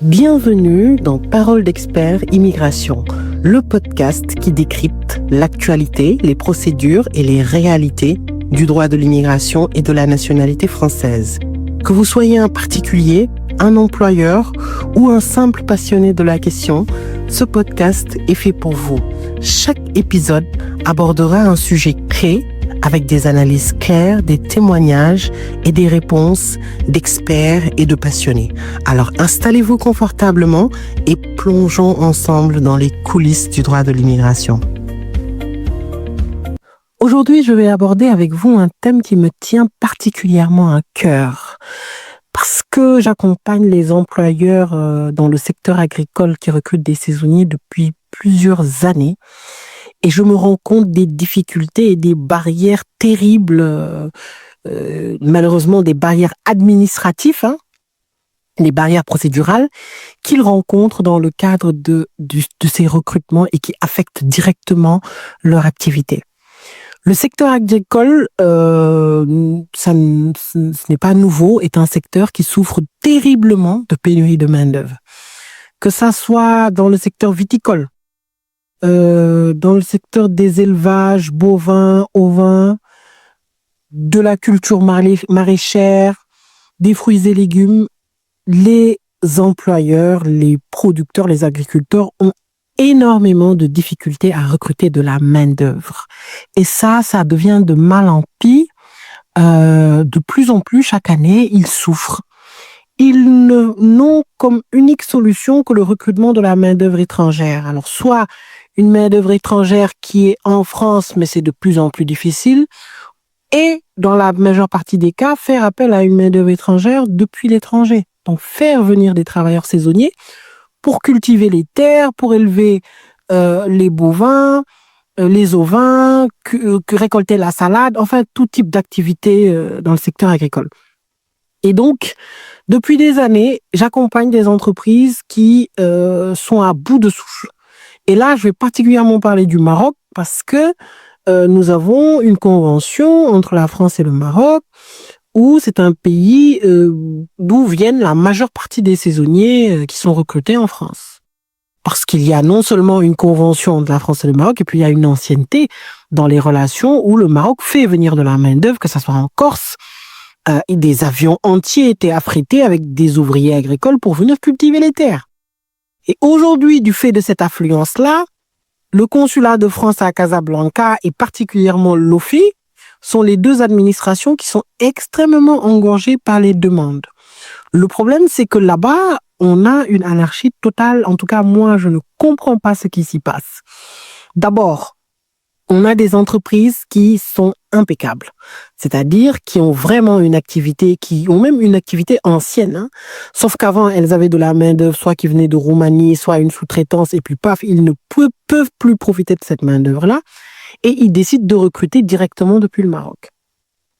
Bienvenue dans Parole d'experts immigration, le podcast qui décrypte l'actualité, les procédures et les réalités du droit de l'immigration et de la nationalité française. Que vous soyez un particulier, un employeur ou un simple passionné de la question, ce podcast est fait pour vous. Chaque épisode abordera un sujet clé avec des analyses claires, des témoignages et des réponses d'experts et de passionnés. Alors installez-vous confortablement et plongeons ensemble dans les coulisses du droit de l'immigration. Aujourd'hui, je vais aborder avec vous un thème qui me tient particulièrement à cœur parce que j'accompagne les employeurs dans le secteur agricole qui recrutent des saisonniers depuis plusieurs années. Et je me rends compte des difficultés et des barrières terribles, malheureusement des barrières administratives, les barrières procédurales qu'ils rencontrent dans le cadre de ces recrutements et qui affectent directement leur activité. Le secteur agricole, ce n'est pas nouveau, est un secteur qui souffre terriblement de pénurie de main-d'œuvre. Que ça soit dans le secteur viticole, dans le secteur des élevages bovins, ovins, de la culture maraîchère, des fruits et légumes, les employeurs, les producteurs, les agriculteurs ont énormément de difficultés à recruter de la main-d'œuvre. Et ça devient de mal en pis. De plus en plus, chaque année, ils souffrent. Ils n'ont comme unique solution que le recrutement de la main-d'œuvre étrangère. Alors, soit une main-d'œuvre étrangère qui est en France, mais c'est de plus en plus difficile, et dans la majeure partie des cas, faire appel à une main-d'œuvre étrangère depuis l'étranger. Donc, faire venir des travailleurs saisonniers pour cultiver les terres, pour élever les bovins, les ovins, récolter la salade, enfin, tout type d'activité dans le secteur agricole. Et donc, depuis des années, j'accompagne des entreprises qui sont à bout de souffle. Et là, je vais particulièrement parler du Maroc parce que nous avons une convention entre la France et le Maroc où c'est un pays d'où viennent la majeure partie des saisonniers qui sont recrutés en France. Parce qu'il y a non seulement une convention entre la France et le Maroc, et puis il y a une ancienneté dans les relations où le Maroc fait venir de la main-d'œuvre, que ce soit en Corse, et des avions entiers étaient affrétés avec des ouvriers agricoles pour venir cultiver les terres. Et aujourd'hui, du fait de cette affluence-là, le consulat de France à Casablanca et particulièrement l'OFII sont les deux administrations qui sont extrêmement engorgées par les demandes. Le problème, c'est que là-bas, on a une anarchie totale. En tout cas, moi, je ne comprends pas ce qui s'y passe. D'abord, on a des entreprises qui sont impeccables, c'est-à-dire qui ont vraiment une activité, qui ont même une activité ancienne, sauf qu'avant, elles avaient de la main-d'œuvre, soit qui venait de Roumanie, soit une sous-traitance, et puis paf, ils ne peuvent plus profiter de cette main-d'œuvre-là, et ils décident de recruter directement depuis le Maroc.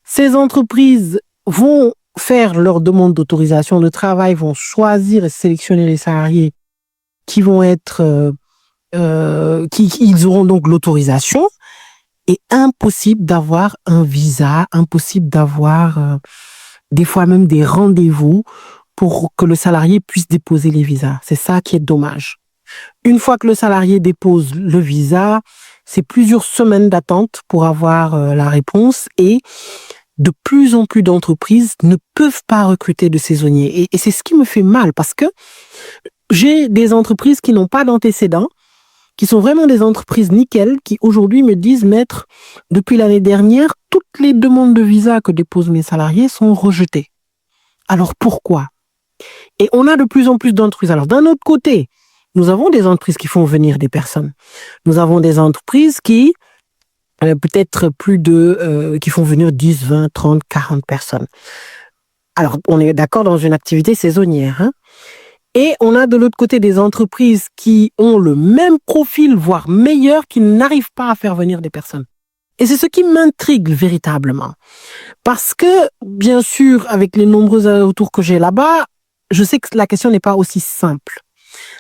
Ces entreprises vont faire leur demande d'autorisation de travail, vont choisir et sélectionner les salariés qui vont être... ils auront donc l'autorisation et impossible d'avoir un visa, impossible d'avoir des fois même des rendez-vous pour que le salarié puisse déposer les visas. C'est ça qui est dommage. Une fois que le salarié dépose le visa, c'est plusieurs semaines d'attente pour avoir la réponse et de plus en plus d'entreprises ne peuvent pas recruter de saisonniers. Et c'est ce qui me fait mal parce que j'ai des entreprises qui n'ont pas d'antécédents, qui sont vraiment des entreprises nickel, qui aujourd'hui me disent, maître, depuis l'année dernière, toutes les demandes de visa que déposent mes salariés sont rejetées. Alors pourquoi? Et on a de plus en plus d'entreprises. Alors d'un autre côté, nous avons des entreprises qui font venir des personnes. Nous avons des entreprises qui, peut-être qui font venir 10, 20, 30, 40 personnes. Alors on est d'accord dans une activité saisonnière, Et on a de l'autre côté des entreprises qui ont le même profil, voire meilleur, qui n'arrivent pas à faire venir des personnes. Et c'est ce qui m'intrigue véritablement. Parce que, bien sûr, avec les nombreux allers-retours que j'ai là-bas, je sais que la question n'est pas aussi simple.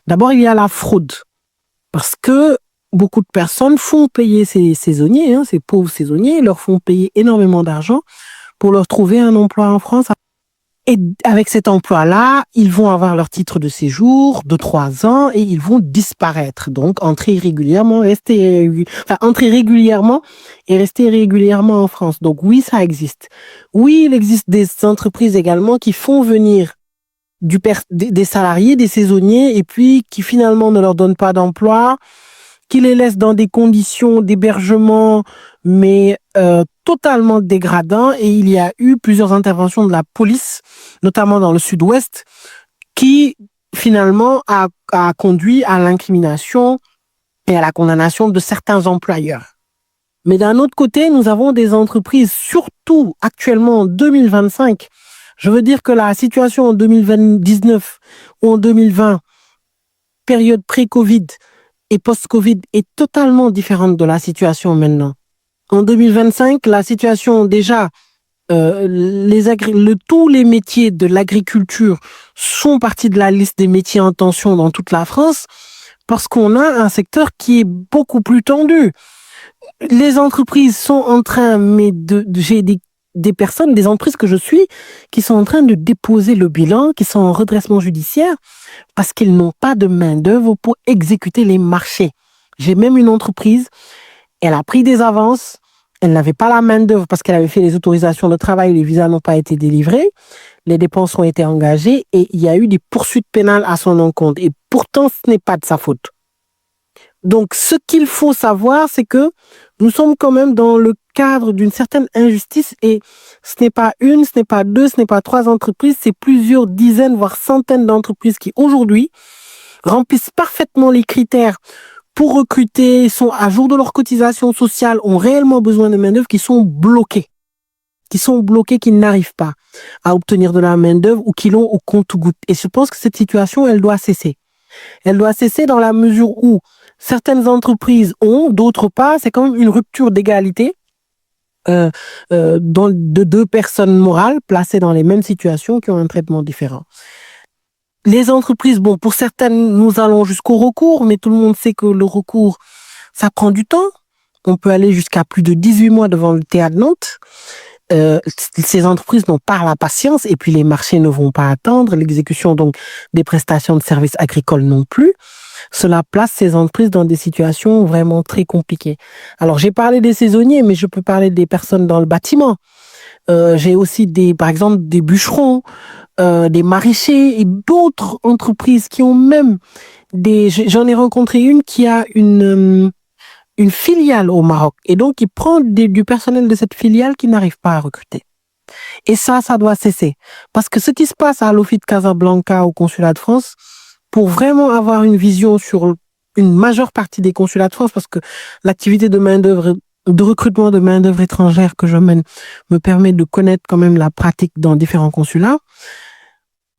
D'abord, il y a la fraude. Parce que beaucoup de personnes font payer ces saisonniers, ces pauvres saisonniers, leur font payer énormément d'argent pour leur trouver un emploi en France. Et avec cet emploi-là, ils vont avoir leur titre de séjour de 3 ans et ils vont disparaître. Donc, entrer régulièrement et rester régulièrement en France. Donc, oui, ça existe. Oui, il existe des entreprises également qui font venir des salariés, des saisonniers, et puis qui finalement ne leur donnent pas d'emploi, qui les laissent dans des conditions d'hébergement, mais totalement dégradant. Et il y a eu plusieurs interventions de la police, notamment dans le sud-ouest, qui finalement a conduit à l'incrimination et à la condamnation de certains employeurs. Mais d'un autre côté, nous avons des entreprises, surtout actuellement en 2025. Je veux dire que la situation en 2019 ou en 2020, période pré-Covid et post-Covid, est totalement différente de la situation maintenant. En 2025, la situation déjà, tous les métiers de l'agriculture sont partis de la liste des métiers en tension dans toute la France parce qu'on a un secteur qui est beaucoup plus tendu. Les entreprises sont en train, j'ai des personnes, des entreprises que je suis, qui sont en train de déposer le bilan, qui sont en redressement judiciaire parce qu'ils n'ont pas de main-d'œuvre pour exécuter les marchés. J'ai même une entreprise, elle a pris des avances, elle n'avait pas la main-d'œuvre parce qu'elle avait fait les autorisations de travail, les visas n'ont pas été délivrés, les dépenses ont été engagées et il y a eu des poursuites pénales à son encontre. Et pourtant, ce n'est pas de sa faute. Donc, ce qu'il faut savoir, c'est que nous sommes quand même dans le cadre d'une certaine injustice et ce n'est pas une, ce n'est pas deux, ce n'est pas 3 entreprises, c'est plusieurs dizaines, voire centaines d'entreprises qui aujourd'hui remplissent parfaitement les critères pour recruter, sont à jour de leur cotisation sociale, ont réellement besoin de main-d'œuvre, qui sont bloqués, qui n'arrivent pas à obtenir de la main-d'œuvre ou qui l'ont au compte-gouttes. Et je pense que cette situation, elle doit cesser. Elle doit cesser dans la mesure où certaines entreprises ont, d'autres pas. C'est quand même une rupture d'égalité de 2 personnes morales placées dans les mêmes situations qui ont un traitement différent. Les entreprises, bon, pour certaines, nous allons jusqu'au recours, mais tout le monde sait que le recours, ça prend du temps. On peut aller jusqu'à plus de 18 mois devant le TA de Nantes. Ces entreprises n'ont pas la patience et puis les marchés ne vont pas attendre, l'exécution donc des prestations de services agricoles non plus. Cela place ces entreprises dans des situations vraiment très compliquées. Alors j'ai parlé des saisonniers, mais je peux parler des personnes dans le bâtiment. J'ai aussi par exemple des bûcherons, des maraîchers et d'autres entreprises qui ont même j'en ai rencontré une qui a une filiale au Maroc et donc qui prend du personnel de cette filiale qui n'arrive pas à recruter. Et ça doit cesser. Parce que ce qui se passe à l'Office de Casablanca au consulat de France, pour vraiment avoir une vision sur une majeure partie des consulats de France, parce que l'activité de main-d'œuvre, de recrutement de main-d'œuvre étrangère que je mène me permet de connaître quand même la pratique dans différents consulats.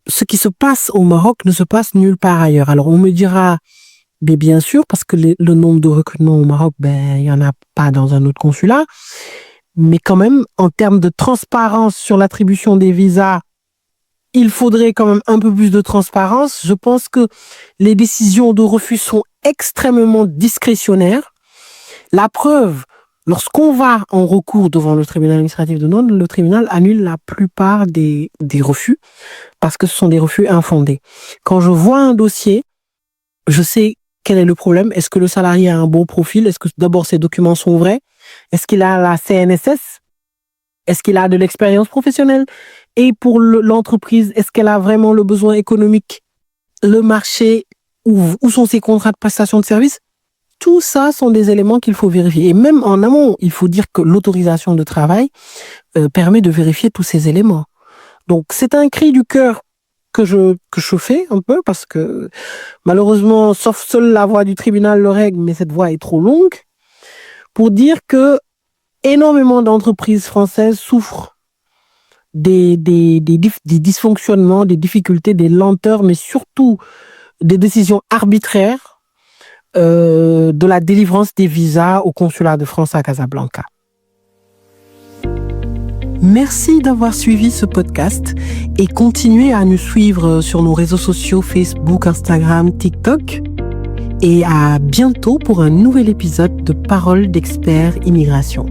Ce qui se passe au Maroc ne se passe nulle part ailleurs. Alors on me dira, mais bien sûr, parce que le nombre de recrutements au Maroc, il n'y en a pas dans un autre consulat. Mais quand même, en termes de transparence sur l'attribution des visas, il faudrait quand même un peu plus de transparence. Je pense que les décisions de refus sont extrêmement discrétionnaires. La preuve, lorsqu'on va en recours devant le tribunal administratif de Nantes, le tribunal annule la plupart des refus parce que ce sont des refus infondés. Quand je vois un dossier, je sais quel est le problème. Est-ce que le salarié a un bon profil? Est-ce que d'abord ses documents sont vrais? Est-ce qu'il a la CNSS? Est-ce qu'il a de l'expérience professionnelle? Et pour l'entreprise, est-ce qu'elle a vraiment le besoin économique? Le marché, où sont ses contrats de prestation de services? Tout ça sont des éléments qu'il faut vérifier. Et même en amont, il faut dire que l'autorisation de travail permet de vérifier tous ces éléments. Donc, c'est un cri du cœur que je fais un peu parce que malheureusement, sauf seule la voix du tribunal le règle, mais cette voix est trop longue, pour dire que énormément d'entreprises françaises souffrent des dysfonctionnements, des difficultés, des lenteurs, mais surtout des décisions arbitraires de la délivrance des visas au consulat de France à Casablanca. Merci d'avoir suivi ce podcast et continuez à nous suivre sur nos réseaux sociaux Facebook, Instagram, TikTok. Et à bientôt pour un nouvel épisode de Paroles d'experts immigration.